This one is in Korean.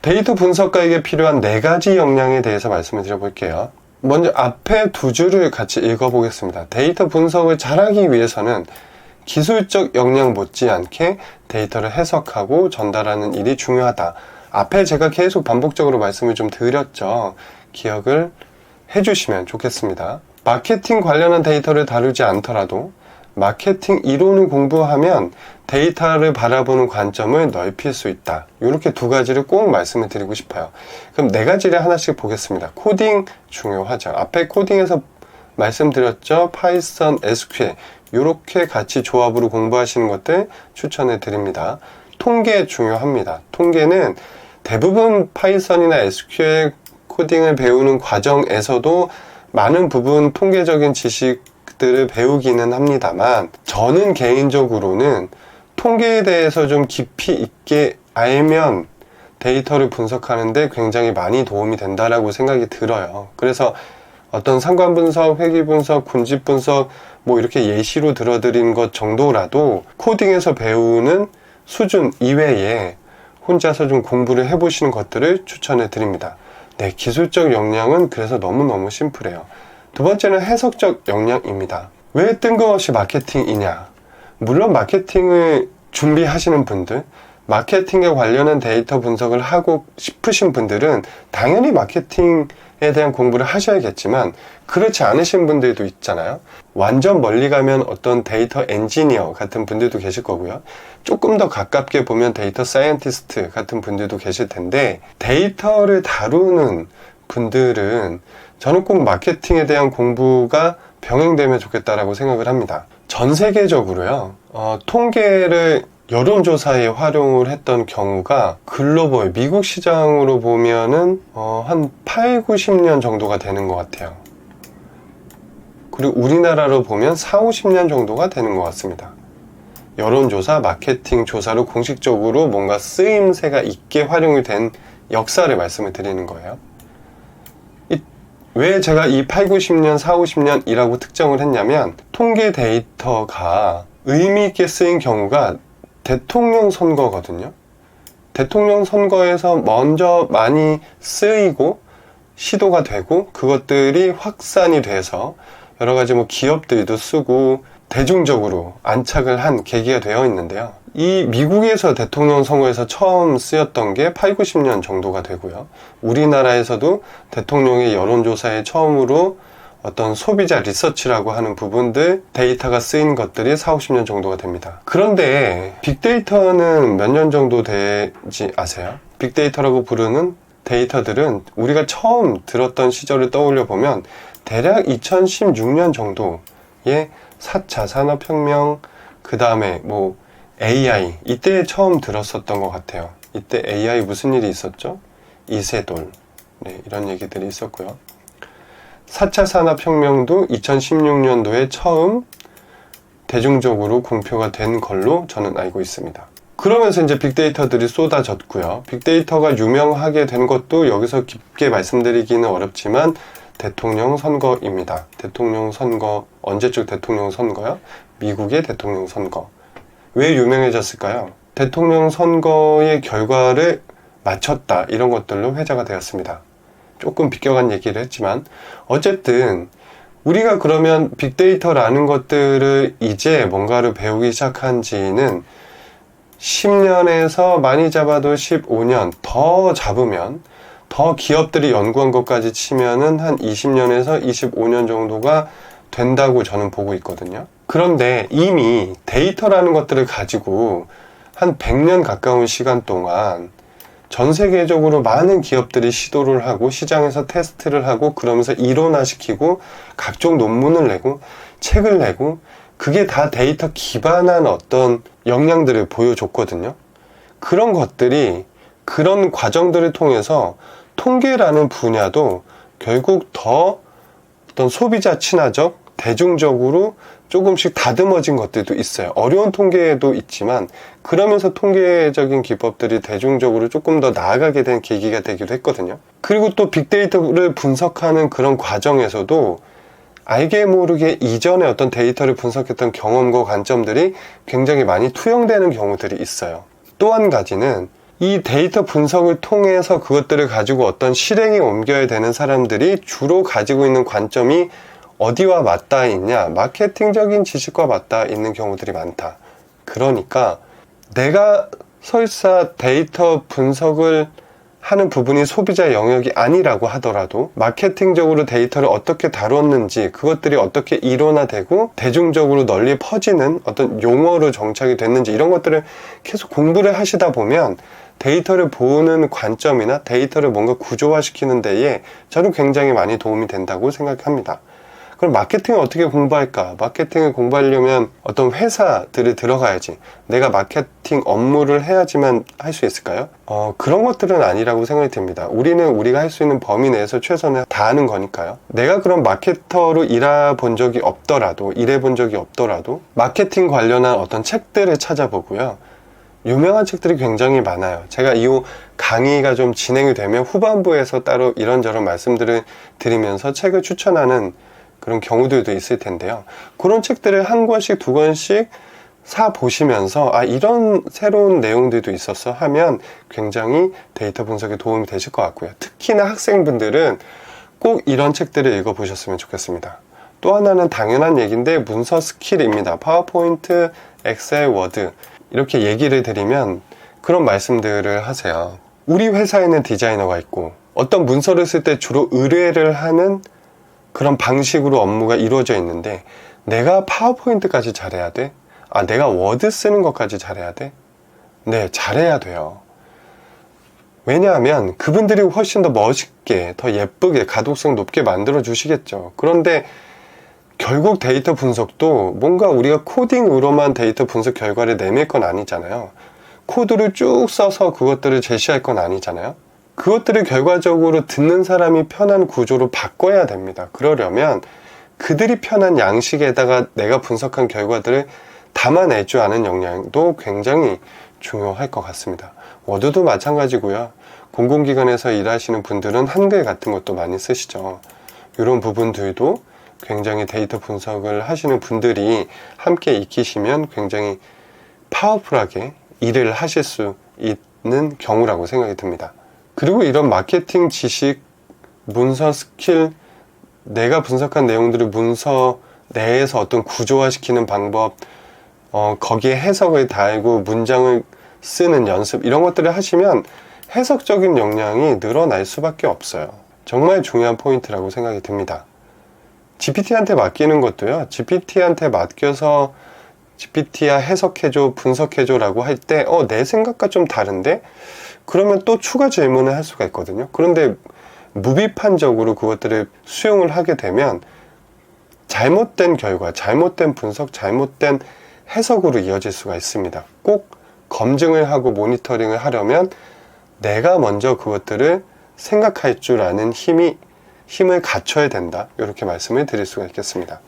데이터 분석가에게 필요한 4가지 역량에 대해서 말씀을 드려볼게요. 먼저 앞에 두 줄을 같이 읽어보겠습니다. 데이터 분석을 잘하기 위해서는 기술적 역량 못지않게 데이터를 해석하고 전달하는 일이 중요하다. 앞에 제가 계속 반복적으로 말씀을 좀 드렸죠. 기억을 해주시면 좋겠습니다. 마케팅 관련한 데이터를 다루지 않더라도 마케팅 이론을 공부하면 데이터를 바라보는 관점을 넓힐 수 있다. 이렇게 2가지를 꼭 말씀을 드리고 싶어요. 그럼 4가지를 하나씩 보겠습니다. 코딩 중요하죠. 앞에 코딩에서 말씀드렸죠. 파이썬, SQL 이렇게 같이 조합으로 공부하시는 것들 추천해 드립니다. 통계 중요합니다. 통계는 대부분 파이썬이나 SQL 코딩을 배우는 과정에서도 많은 부분 통계적인 지식들을 배우기는 합니다만, 저는 개인적으로는 통계에 대해서 좀 깊이 있게 알면 데이터를 분석하는데 굉장히 많이 도움이 된다라고 생각이 들어요. 그래서 어떤 상관 분석, 회귀 분석, 군집 분석 뭐 이렇게 예시로 들어드린 것 정도라도 코딩에서 배우는 수준 이외에 혼자서 좀 공부를 해보시는 것들을 추천해 드립니다. 네, 기술적 역량은 그래서 너무너무 심플해요. 2번째는 해석적 역량입니다. 왜 뜬금없이 마케팅이냐? 물론 마케팅을 준비하시는 분들, 마케팅에 관련한 데이터 분석을 하고 싶으신 분들은 당연히 마케팅에 대한 공부를 하셔야겠지만, 그렇지 않으신 분들도 있잖아요. 완전 멀리 가면 어떤 데이터 엔지니어 같은 분들도 계실 거고요. 조금 더 가깝게 보면 데이터 사이언티스트 같은 분들도 계실 텐데, 데이터를 다루는 분들은 저는 꼭 마케팅에 대한 공부가 병행되면 좋겠다라고 생각을 합니다. 전 세계적으로요, 통계를 여론조사에 활용을 했던 경우가 글로벌, 미국 시장으로 보면은 한 8, 90년 정도가 되는 것 같아요. 그리고 우리나라로 보면 4, 50년 정도가 되는 것 같습니다. 여론조사, 마케팅 조사로 공식적으로 뭔가 쓰임새가 있게 활용이 된 역사를 말씀을 드리는 거예요. 왜 제가 이 8, 90년, 4, 50년이라고 특정을 했냐면, 통계 데이터가 의미 있게 쓰인 경우가 대통령 선거거든요. 대통령 선거에서 먼저 많이 쓰이고 시도가 되고, 그것들이 확산이 돼서 여러 가지 기업들도 쓰고 대중적으로 안착을 한 계기가 되어 있는데요. 이 미국에서 대통령 선거에서 처음 쓰였던 게 8, 90년 정도가 되고요. 우리나라에서도 대통령의 여론조사에 처음으로 어떤 소비자 리서치라고 하는 부분들 데이터가 쓰인 것들이 4, 50년 정도가 됩니다. 그런데 빅데이터는 몇 년 정도 되지 아세요? 빅데이터라고 부르는 데이터들은 우리가 처음 들었던 시절을 떠올려 보면 대략 2016년 정도에 4차 산업혁명, 그 다음에 AI, 이때 처음 들었었던 것 같아요. 이때 AI 무슨 일이 있었죠? 이세돌, 네, 이런 얘기들이 있었고요. 4차 산업혁명도 2016년도에 처음 대중적으로 공표가 된 걸로 저는 알고 있습니다. 그러면서 이제 빅데이터들이 쏟아졌고요. 빅데이터가 유명하게 된 것도 여기서 깊게 말씀드리기는 어렵지만 대통령 선거입니다. 대통령 선거, 언제적 대통령 선거요? 미국의 대통령 선거. 왜 유명해졌을까요? 대통령 선거의 결과를 맞췄다, 이런 것들로 회자가 되었습니다. 조금 비껴간 얘기를 했지만 어쨌든 우리가 그러면 빅데이터라는 것들을 이제 뭔가를 배우기 시작한 지는 10년에서 많이 잡아도 15년, 더 잡으면, 더 기업들이 연구한 것까지 치면은 한 20년에서 25년 정도가 된다고 저는 보고 있거든요. 그런데 이미 데이터라는 것들을 가지고 한 100년 가까운 시간 동안 전 세계적으로 많은 기업들이 시도를 하고 시장에서 테스트를 하고 그러면서 이론화시키고 각종 논문을 내고 책을 내고, 그게 다 데이터 기반한 어떤 역량들을 보여줬거든요. 그런 것들이, 그런 과정들을 통해서 통계라는 분야도 결국 더 어떤 소비자 친화적, 대중적으로 조금씩 다듬어진 것들도 있어요. 어려운 통계도 있지만 그러면서 통계적인 기법들이 대중적으로 조금 더 나아가게 된 계기가 되기도 했거든요. 그리고 또 빅데이터를 분석하는 그런 과정에서도 알게 모르게 이전에 어떤 데이터를 분석했던 경험과 관점들이 굉장히 많이 투영되는 경우들이 있어요. 또 한 가지는 이 데이터 분석을 통해서 그것들을 가지고 어떤 실행에 옮겨야 되는 사람들이 주로 가지고 있는 관점이 어디와 맞닿아 있냐, 마케팅적인 지식과 맞닿아 있는 경우들이 많다. 그러니까 내가 설사 데이터 분석을 하는 부분이 소비자 영역이 아니라고 하더라도 마케팅적으로 데이터를 어떻게 다뤘는지, 그것들이 어떻게 이론화되고 대중적으로 널리 퍼지는 어떤 용어로 정착이 됐는지, 이런 것들을 계속 공부를 하시다 보면 데이터를 보는 관점이나 데이터를 뭔가 구조화시키는 데에 저는 굉장히 많이 도움이 된다고 생각합니다. 그럼 마케팅을 어떻게 공부할까? 마케팅을 공부하려면 어떤 회사들을 들어가야지, 내가 마케팅 업무를 해야지만 할 수 있을까요? 그런 것들은 아니라고 생각이 듭니다. 우리는 우리가 할 수 있는 범위 내에서 최선을 다하는 거니까요. 내가 그런 마케터로 일해본 적이 없더라도 마케팅 관련한 어떤 책들을 찾아보고요. 유명한 책들이 굉장히 많아요. 제가 이후 강의가 좀 진행이 되면 후반부에서 따로 이런저런 말씀들을 드리면서 책을 추천하는 그런 경우들도 있을 텐데요. 그런 책들을 한 권씩 두 권씩 사 보시면서 이런 새로운 내용들도 있었어 하면 굉장히 데이터 분석에 도움이 되실 것 같고요. 특히나 학생분들은 꼭 이런 책들을 읽어 보셨으면 좋겠습니다. 또 하나는 당연한 얘기인데 문서 스킬입니다. 파워포인트, 엑셀, 워드 이렇게 얘기를 드리면 그런 말씀들을 하세요. 우리 회사에는 디자이너가 있고 어떤 문서를 쓸 때 주로 의뢰를 하는 그런 방식으로 업무가 이루어져 있는데 내가 파워포인트까지 잘해야 돼? 내가 워드 쓰는 것까지 잘해야 돼? 네, 잘해야 돼요. 왜냐하면 그분들이 훨씬 더 멋있게, 더 예쁘게, 가독성 높게 만들어 주시겠죠. 그런데 결국 데이터 분석도 뭔가 우리가 코딩으로만 데이터 분석 결과를 내밀 건 아니잖아요. 코드를 쭉 써서 그것들을 제시할 건 아니잖아요. 그것들을 결과적으로 듣는 사람이 편한 구조로 바꿔야 됩니다. 그러려면 그들이 편한 양식에다가 내가 분석한 결과들을 담아낼 줄 아는 역량도 굉장히 중요할 것 같습니다. 워드도 마찬가지고요. 공공기관에서 일하시는 분들은 한글 같은 것도 많이 쓰시죠. 이런 부분들도 굉장히 데이터 분석을 하시는 분들이 함께 익히시면 굉장히 파워풀하게 일을 하실 수 있는 경우라고 생각이 듭니다. 그리고 이런 마케팅 지식, 문서 스킬, 내가 분석한 내용들을 문서 내에서 어떤 구조화시키는 방법, 거기에 해석을 달고 문장을 쓰는 연습, 이런 것들을 하시면 해석적인 역량이 늘어날 수밖에 없어요. 정말 중요한 포인트라고 생각이 듭니다. GPT한테 맡기는 것도요, GPT한테 맡겨서 GPT야 해석해줘, 분석해줘 라고 할 때 내 생각과 좀 다른데? 그러면 또 추가 질문을 할 수가 있거든요. 그런데 무비판적으로 그것들을 수용을 하게 되면 잘못된 결과, 잘못된 분석, 잘못된 해석으로 이어질 수가 있습니다. 꼭 검증을 하고 모니터링을 하려면 내가 먼저 그것들을 생각할 줄 아는 힘을 갖춰야 된다. 이렇게 말씀을 드릴 수가 있겠습니다.